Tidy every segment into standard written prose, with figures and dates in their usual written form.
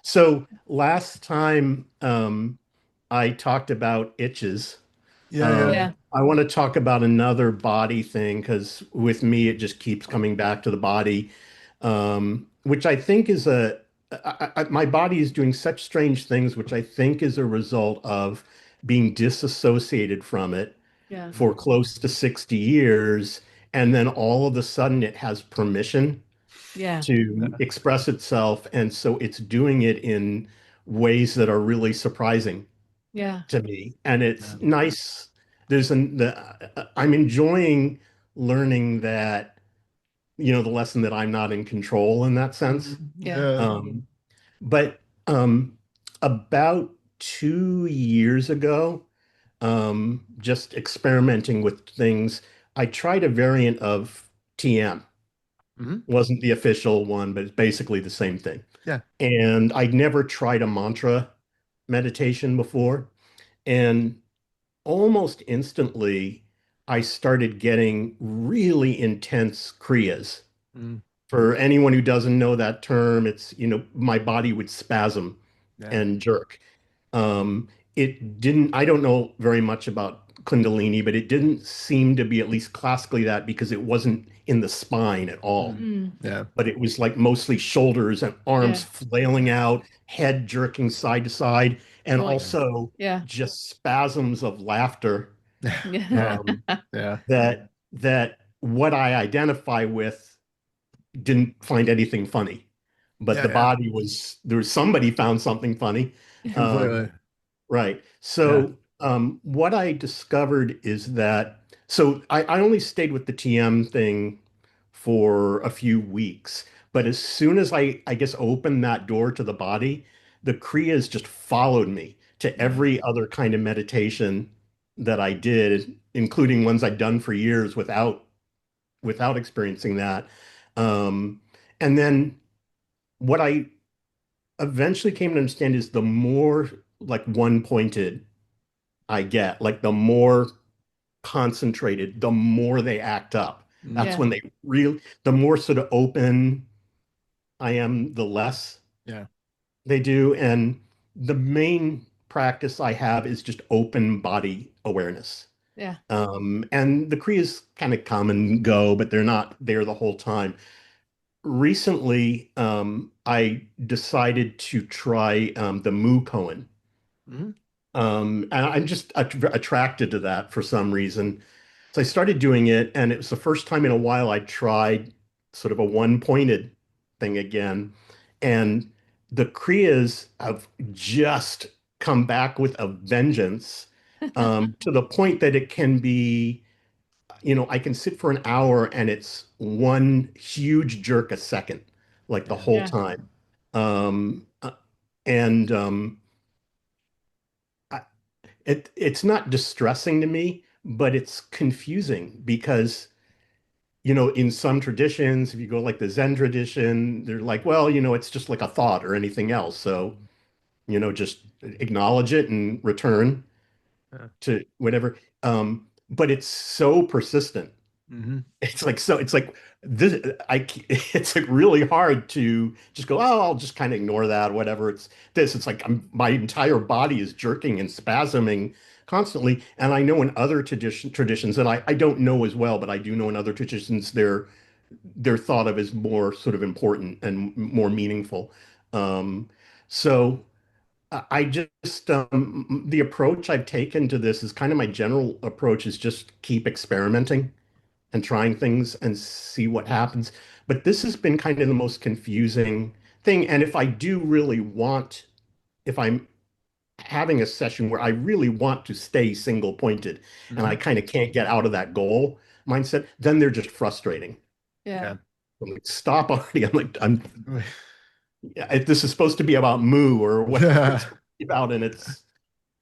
So last time I talked about itches. Yeah, yeah. I want to talk about another body thing because with me it just keeps coming back to the body, which I think is my body is doing such strange things, which I think is a result of being disassociated from it Yeah. for close to 60 years, and then all of a sudden it has permission Yeah. to Yeah. express itself, and so it's doing it in ways that are really surprising Yeah. to me. And Yeah. it's nice. I'm enjoying learning that, the lesson that I'm not in control in that sense. Yeah. Yeah. Um, but about 2 years ago, just experimenting with things, I tried a variant of TM. Mhm. Wasn't the official one, but it's basically the same thing. Yeah. And I'd never tried a mantra meditation before. And almost instantly, I started getting really intense kriyas. Mm. For anyone who doesn't know that term, it's, my body would spasm Yeah. and jerk. I don't know very much about Kundalini, but it didn't seem to be, at least classically, that because it wasn't in the spine at all. Mm. Mm. Yeah. But it was like mostly shoulders and Yeah. arms flailing out, head jerking side to side, and Going. Yeah. also Yeah. just spasms of laughter, Yeah. um, Yeah. that what I identify with didn't find anything funny, but Yeah. the Yeah. body somebody found something funny. Um, Completely. right. Yeah. So what I discovered is that I only stayed with the TM thing for a few weeks, but as soon as I guess opened that door to the body, the kriyas just followed me to Yeah. every other kind of meditation that I did, including ones I'd done for years without experiencing that. Um, and then what I eventually came to understand is the more like one pointed I get, like the more concentrated, the more they act up. Mm. That's Yeah. when the more sort of open I am, the less Yeah. they do. And the main practice I have is just open body awareness. Yeah. And the Kriyas kind of come and go, but they're not there the whole time. Recently, I decided to try the Moo Koan. Mhm. And I'm just attracted to that for some reason. So I started doing it, and it was the first time in a while I tried sort of a one-pointed thing again. And the Kriyas have just come back with a vengeance, to the point that it can be, I can sit for an hour and it's one huge jerk a second, like the Yeah. whole Yeah. time. Um, uh, and I, it's not distressing to me, but it's confusing because, in some traditions, if you go like the Zen tradition, they're like, well, it's just like a thought or anything else. So, just acknowledge it and return Yeah. to whatever. But it's so persistent. Mhm. It's like this. It's like really hard to just go, oh, I'll just kind of ignore that, whatever. It's like my entire body is jerking and spasming constantly. And I know in other traditions that I don't know as well, but I do know in other traditions they're thought of as more sort of important and more meaningful. Um, so I just the approach I've taken to this is kind of my general approach is just keep experimenting and trying things and see what happens. But this has been kind of the most confusing thing. And if I'm having a session where I really want to stay single pointed and I Mhm. kind of can't get out of that goal mindset, then they're just frustrating. Yeah. Yeah. I'm like, stop already. This is supposed to be about moo or whatever Yeah. it's about. And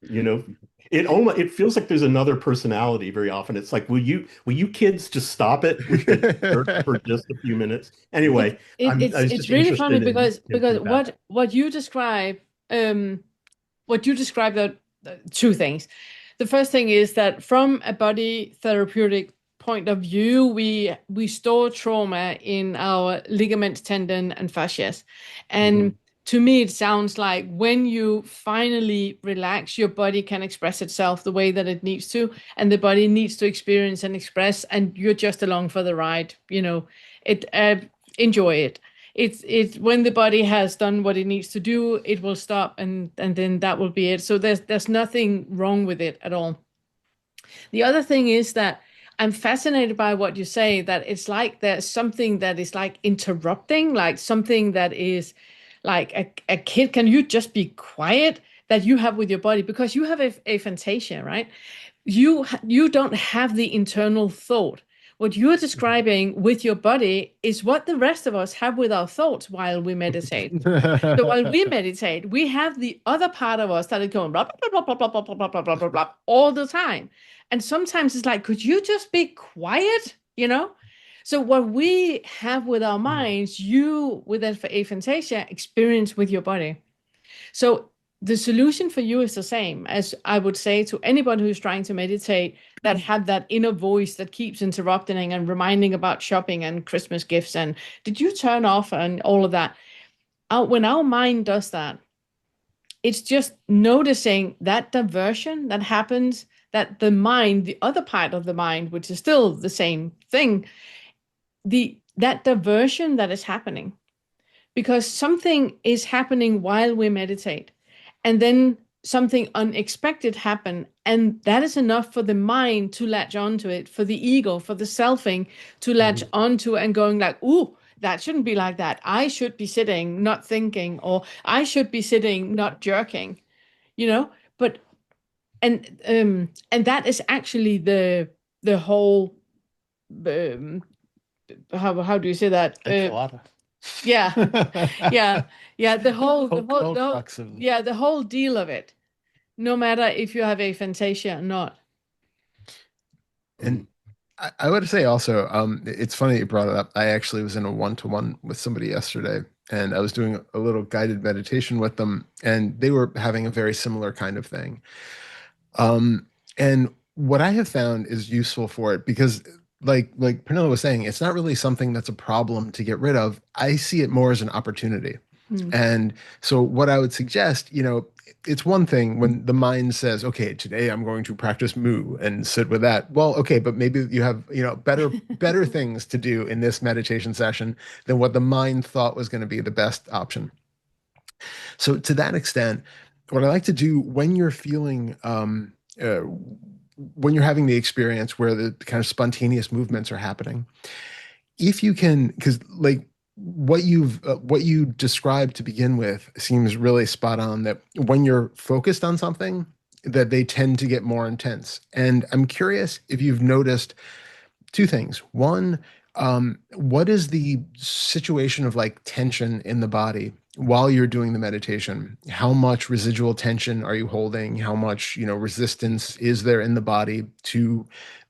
you know, it feels like there's another personality very often. It's like, will you kids just stop it with the jerk for just a few minutes? It, Anyway, it I it's was it's just really funny interested in, because feedback. um what you describe are two things. The first thing is that from a body therapeutic point of view, we store trauma in our ligaments, tendon, and fascias, and Mhm. to me, it sounds like when you finally relax, your body can express itself the way that it needs to, and the body needs to experience and express, and you're just along for the ride. It enjoy it. It's when the body has done what it needs to do, it will stop, and then that will be it. So there's nothing wrong with it at all. The other thing is that I'm fascinated by what you say, that it's like there's something that is like interrupting, like something that is like a kid. Can you just be quiet that you have with your body? Because you have aphantasia, right? You don't have the internal thought. What you're describing with your body is what the rest of us have with our thoughts while we meditate. So while we meditate, we have the other part of us that is going blah, blah, blah, blah, blah, blah, blah, blah, blah, blah, blah, blah, all the time. And sometimes it's like, could you just be quiet? So what we have with our minds, you with aphantasia experience with your body. So the solution for you is the same as I would say to anybody who's trying to meditate that have that inner voice that keeps interrupting and reminding about shopping and Christmas gifts and did you turn off and all of that. When our mind does that, it's just noticing that diversion that happens, that the mind, the other part of the mind, which is still the same thing, that diversion that is happening because something is happening while we meditate and then something unexpected happen and that is enough for the mind to latch onto it, for the ego, for the selfing to latch onto and going like, ooh, that shouldn't be like that. I should be sitting not thinking, or I should be sitting not jerking, but and that is actually the whole um, how do you say that yeah. Yeah, yeah, the whole deal of it, no matter if you have aphantasia or not. And I would say also, it's funny you brought it up. I actually was in a one-to-one with somebody yesterday, and I was doing a little guided meditation with them, and they were having a very similar kind of thing. And what I have found is useful for it because like Pernilla was saying, it's not really something that's a problem to get rid of. I see it more as an opportunity. And so what I would suggest, it's one thing when the mind says, okay, today I'm going to practice mu and sit with that. Well, okay, but maybe you have, better things to do in this meditation session than what the mind thought was going to be the best option. So to that extent, what I like to do when you're feeling when you're having the experience where the kind of spontaneous movements are happening, if you can, because like what you described to begin with seems really spot on, that when you're focused on something that they tend to get more intense. And I'm curious if you've noticed two things. One, what is the situation of like tension in the body while you're doing the meditation? How much residual tension are you holding? How much, resistance is there in the body to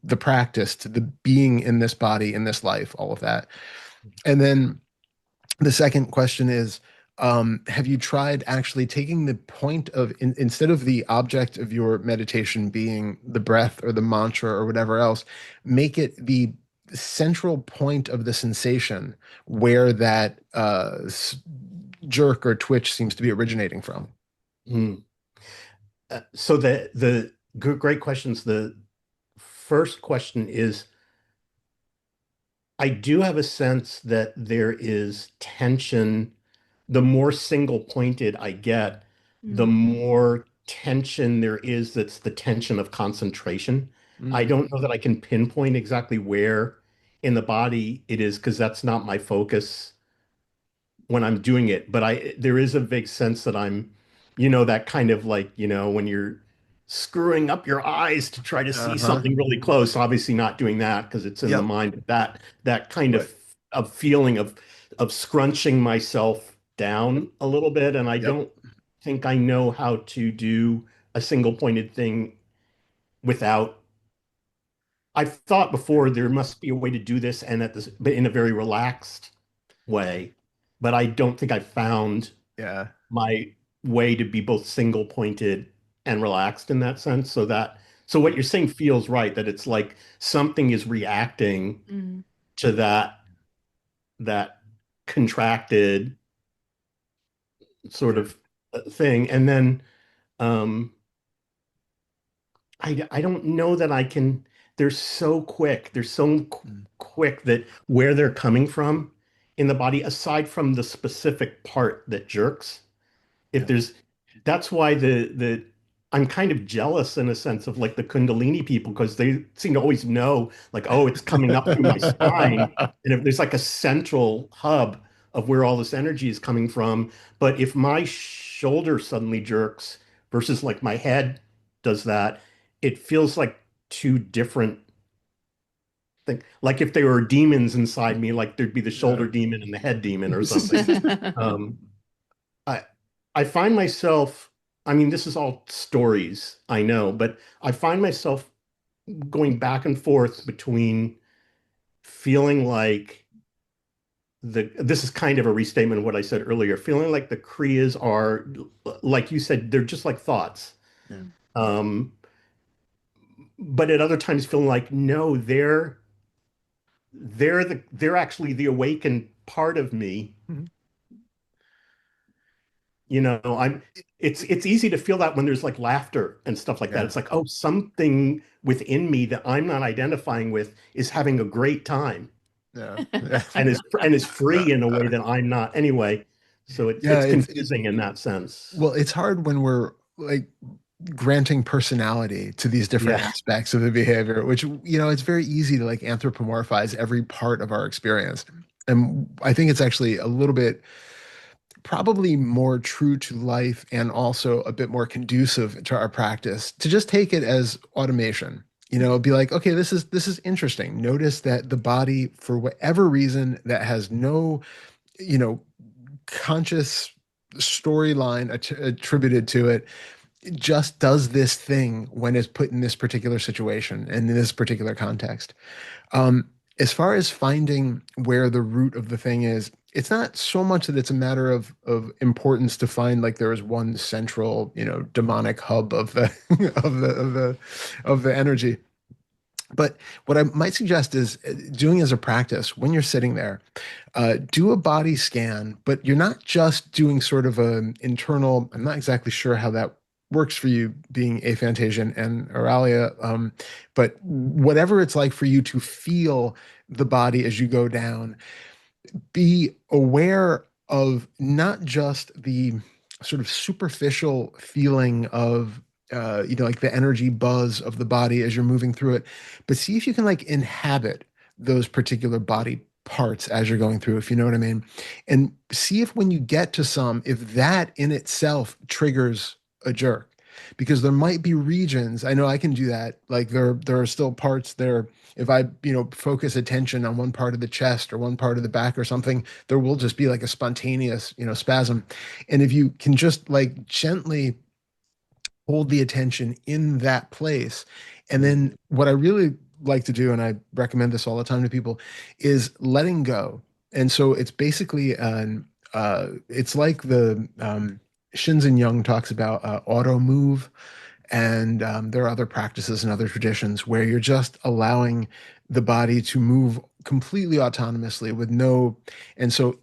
the practice, to the being in this body, in this life, all of that? And then the second question is, have you tried actually taking the point of, instead of the object of your meditation being the breath or the mantra or whatever else, make it the central point of the sensation where that jerk or twitch seems to be originating from? Mm. So the great questions. The first question is, I do have a sense that there is tension. The more single pointed I get, the more tension there is. That's the tension of concentration. I don't know that I can pinpoint exactly where in the body it is because that's not my focus when I'm doing it, but there is a vague sense that I'm, that kind of like, when you're screwing up your eyes to try to see Uh-huh. something really close, obviously not doing that because it's in the Yep. mind, but that kind Right. of feeling of scrunching myself down a little bit. And I Yep. don't think I know how to do a single pointed thing without. I've thought before there must be a way to do this and but in a very relaxed way, but I don't think I found Yeah. my way to be both single pointed and relaxed in that sense. So what you're saying feels right, that it's like something is reacting Mm. to that contracted sort of thing. And then um, I don't know that I can. They're so quick. They're so Mm. quick that where they're coming from in the body, aside from the specific part that jerks, if Yeah. there's that's why the I'm kind of jealous in a sense of like the Kundalini people because they seem to always know like, oh, it's coming up through my spine. And if there's like a central hub of where all this energy is coming from, but if my shoulder suddenly jerks versus like my head does that, it feels like two different things. Like if there were demons inside me, like there'd be the shoulder Yeah. demon and the head demon or something. Um, I I find myself, I mean, this is all stories, I know, but I find myself going back and forth between feeling like this is kind of a restatement of what I said earlier, feeling like the kriyas are, like you said, they're just like thoughts. Yeah. Um, but at other times feeling like, no, they're actually the awakened part of me. Mhm. I'm it's easy to feel that when there's like laughter and stuff like that. Yeah. It's like, oh, something within me that I'm not identifying with is having a great time Yeah. Yeah. and is free in a way that I'm not anyway. So Yeah. it's It's confusing in that sense. well, it's hard when we're like granting personality to these different Yeah. aspects of the behavior, which, it's very easy to like anthropomorphize every part of our experience. And I think it's actually a little bit probably more true to life and also a bit more conducive to our practice to just take it as automation. Be like, okay, this is interesting. Notice that the body, for whatever reason, that has no, you know, conscious storyline attributed to it, just does this thing when it's put in this particular situation and in this particular context. Um, as far as finding where the root of the thing is, it's not so much that it's a matter of importance to find like there is one central, demonic hub of the of the energy. But what I might suggest is doing as a practice when you're sitting there, do a body scan, but you're not just doing sort of an internal. I'm not exactly sure how that works for you, being aphantasian and Auralia, but whatever it's like for you to feel the body as you go down, be aware of not just the sort of superficial feeling of like the energy buzz of the body as you're moving through it, but see if you can like inhabit those particular body parts as you're going through, if you know what I mean. And see if when you get to some, if that in itself triggers a jerk. Because there might be regions, I know I can do that. Like there are still parts there. If I, focus attention on one part of the chest or one part of the back or something, there will just be like a spontaneous, spasm. And if you can just like gently hold the attention in that place. And then what I really like to do, and I recommend this all the time to people, is letting go. And so it's basically it's like the Shinzen Young talks about auto move, and there are other practices and other traditions where you're just allowing the body to move completely autonomously with no, and so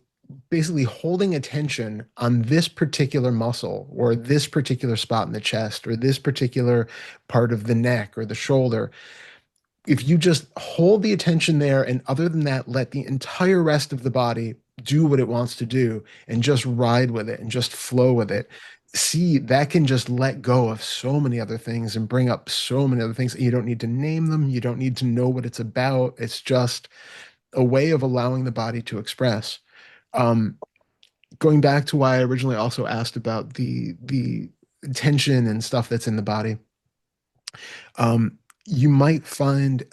basically holding attention on this particular muscle or this particular spot in the chest or this particular part of the neck or the shoulder. If you just hold the attention there and other than that, let the entire rest of the body do what it wants to do and just ride with it and just flow with it. See, that can just let go of so many other things and bring up so many other things. You don't need to name them. You don't need to know what it's about. It's just a way of allowing the body to express. Um, Going back to why I originally also asked about the tension and stuff that's in the body, you might find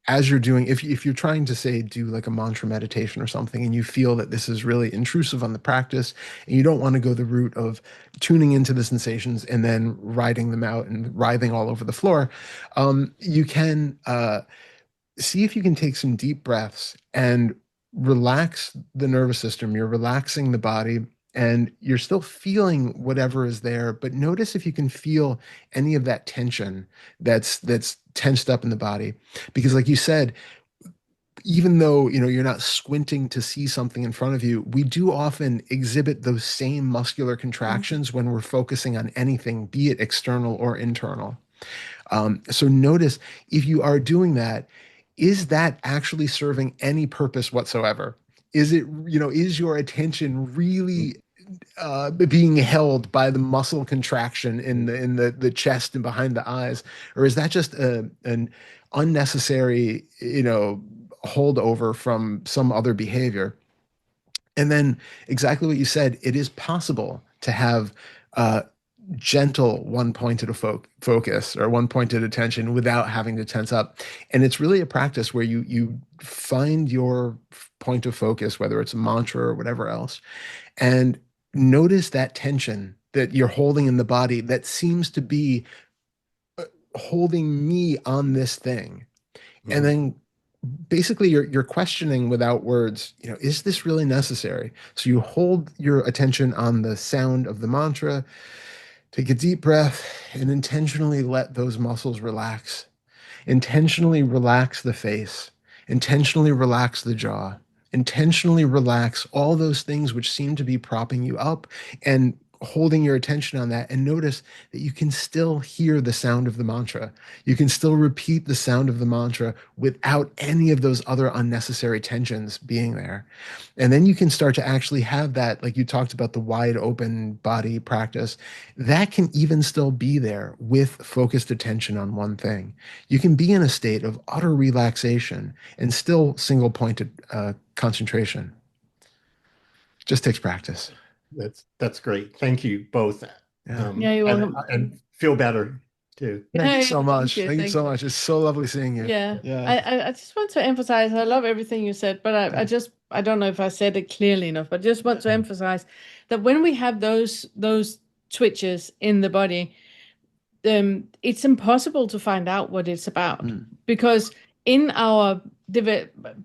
as you're doing, if you're trying to say do like a mantra meditation or something, and you feel that this is really intrusive on the practice, and you don't want to go the route of tuning into the sensations and then riding them out and writhing all over the floor, you can see if you can take some deep breaths and relax the nervous system. You're relaxing the body and you're still feeling whatever is there, but notice if you can feel any of that tension that's tensed up in the body. Because like you said, even though, you're not squinting to see something in front of you, we do often exhibit those same muscular contractions when we're focusing on anything, be it external or internal. So notice if you are doing that, is that actually serving any purpose whatsoever? Is it, is your attention really being held by the muscle contraction in the chest and behind the eyes, or is that just an unnecessary, holdover from some other behavior? And then exactly what you said, it is possible to have gentle one-pointed focus or one-pointed attention without having to tense up. And it's really a practice where you find your point of focus, whether it's a mantra or whatever else, and notice that tension that you're holding in the body that seems to be holding me on this thing. And then basically you're questioning without words, is this really necessary? So you hold your attention on the sound of the mantra, take a deep breath, and intentionally let those muscles relax. Intentionally relax the face, intentionally relax the jaw, intentionally relax all those things which seem to be propping you up, and holding your attention on that. And notice that you can still hear the sound of the mantra. You can still repeat the sound of the mantra without any of those other unnecessary tensions being there. And then you can start to actually have that, like you talked about, the wide open body practice, that can even still be there with focused attention on one thing. You can be in a state of utter relaxation and still single pointed concentration. Just takes practice. That's great. Thank you both. Yeah. Yeah, you're welcome. And feel better too. Thank you Yeah, so thank much. you, Thank you thank so you. much. It's so lovely seeing you. Yeah, Yeah. I just want to emphasize, I love everything you said, but I don't know if I said it clearly enough, but just want to emphasize that when we have those twitches in the body, it's impossible to find out what it's about because in our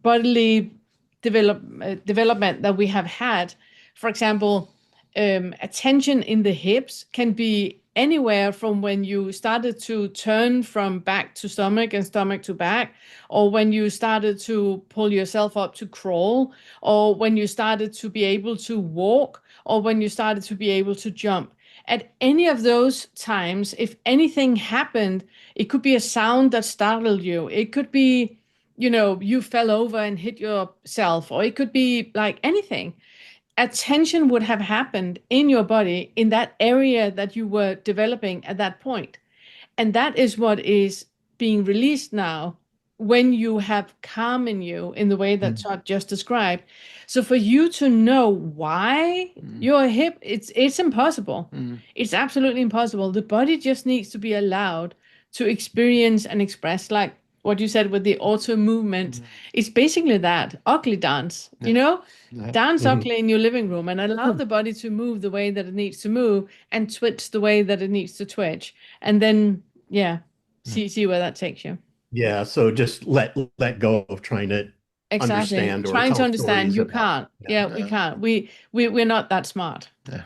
bodily development that we have had, for example, attention in the hips can be anywhere from when you started to turn from back to stomach and stomach to back, or when you started to pull yourself up to crawl, or when you started to be able to walk, or when you started to be able to jump. At any of those times, if anything happened, it could be a sound that startled you. It could be, you fell over and hit yourself, or it could be like anything. Attention would have happened in your body in that area that you were developing at that point. And that is what is being released now when you have calm in you in the way that Todd just described. So for you to know why your hip, it's impossible. It's absolutely impossible. The body just needs to be allowed to experience and express, like what you said with the auto movement. It's basically that ugly dance, dance ugly in your living room and allow the body to move the way that it needs to move and twitch the way that it needs to twitch. And then, see where that takes you. Yeah, so just let go of trying to Exactly. understand or Trying to tell understand, stories you about. can't. Yeah. Yeah, we can't. We're not that smart. Yeah.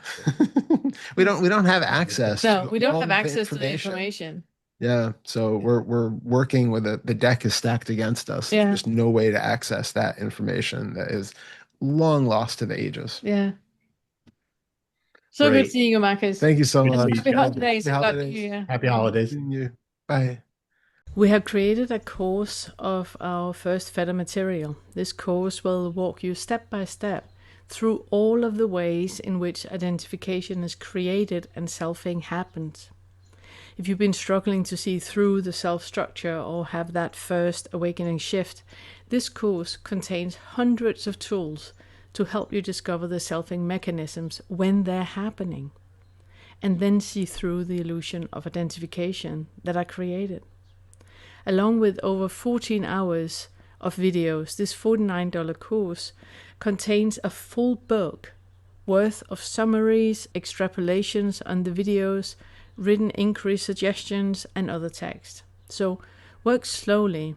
we don't have access No, to we don't all have the access to the information. information. Yeah, so we're working with the deck is stacked against us. Yeah. There's no way to access that information that is long lost to the ages. Yeah. So good Great. seeing you, Marcus. Thank you so Good to see much. you, Happy Jeff. holidays. Happy Happy New holidays. Year. Happy holidays. Seeing you. Bye. We have created a course of our first Fetter material. This course will walk you step by step through all of the ways in which identification is created and selfing happens. If you've been struggling to see through the self-structure or have that first awakening shift, this course contains hundreds of tools to help you discover the selfing mechanisms when they're happening, and then see through the illusion of identification that are created. Along with over 14 hours of videos, this $49 course contains a full book worth of summaries, extrapolations on the videos, written inquiry suggestions, and other text. So work slowly,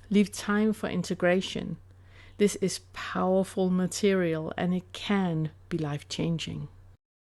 leave time for integration. This is powerful material and it can be life-changing.